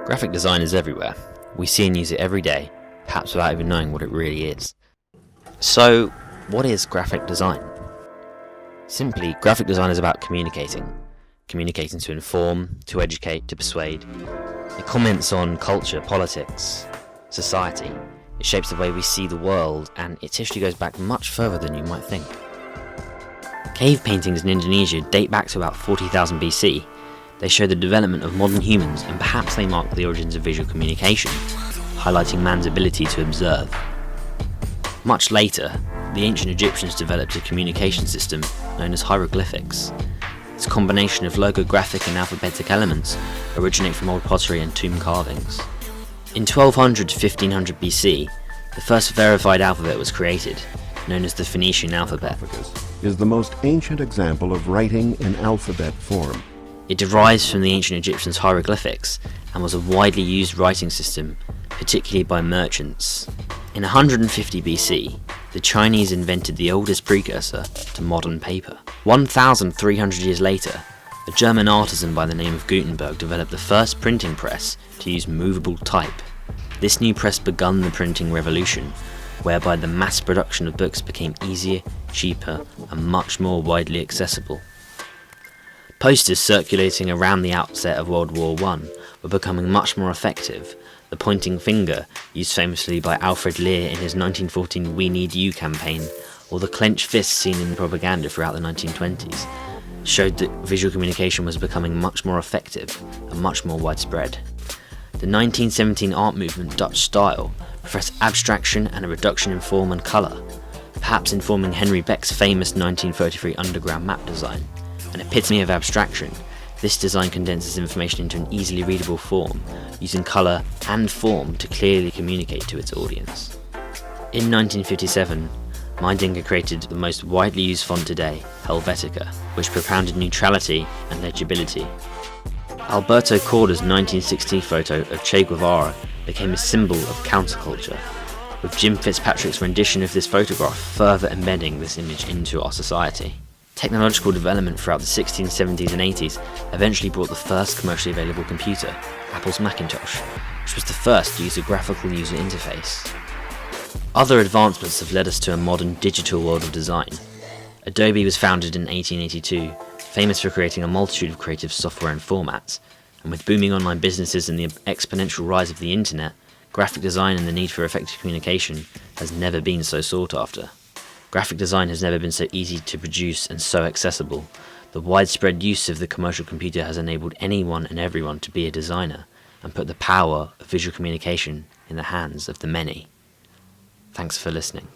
Graphic design is everywhere. We see and use it every day, perhaps without even knowing what it really is. So, what is graphic design? Simply, graphic design is about communicating. Communicating to inform, to educate, to persuade. It comments on culture, politics, society. It shapes the way we see the world, and its history goes back much further than you might think. Cave paintings in Indonesia date back to about 40,000 BC. They show the development of modern humans, and perhaps they mark the origins of visual communication, highlighting man's ability to observe. Much later, the ancient Egyptians developed a communication system known as hieroglyphics. Its combination of logographic and alphabetic elements originate from old pottery and tomb carvings. In 1200 to 1500 BC, the first verified alphabet was created, known as the Phoenician alphabet. Is the most ancient example of writing in alphabet form. It derives from the ancient Egyptians' hieroglyphics and was a widely used writing system, particularly by merchants. In 150 BC, the Chinese invented the oldest precursor to modern paper. 1,300 years later, a German artisan by the name of Gutenberg developed the first printing press to use movable type. This new press began the printing revolution, whereby the mass production of books became easier, cheaper, and much more widely accessible. Posters circulating around the outset of World War I were becoming much more effective. The pointing finger, used famously by Alfred Lear in his 1914 We Need You campaign, or the clenched fist seen in propaganda throughout the 1920s, showed that visual communication was becoming much more effective and much more widespread. The 1917 art movement Dutch style professed abstraction and a reduction in form and colour, perhaps informing Henry Beck's famous 1933 underground map design. An epitome of abstraction, this design condenses information into an easily readable form, using colour and form to clearly communicate to its audience. In 1957, Mindinker created the most widely used font today, Helvetica, which propounded neutrality and legibility. Alberto Corda's 1960 photo of Che Guevara became a symbol of counterculture, with Jim Fitzpatrick's rendition of this photograph further embedding this image into our society. Technological development throughout the 1670s and 80s eventually brought the first commercially available computer, Apple's Macintosh, which was the first to use a graphical user interface. Other advancements have led us to a modern digital world of design. Adobe was founded in 1882, famous for creating a multitude of creative software and formats, and with booming online businesses and the exponential rise of the internet, graphic design and the need for effective communication has never been so sought after. Graphic design has never been so easy to produce and so accessible. The widespread use of the commercial computer has enabled anyone and everyone to be a designer and put the power of visual communication in the hands of the many. Thanks for listening.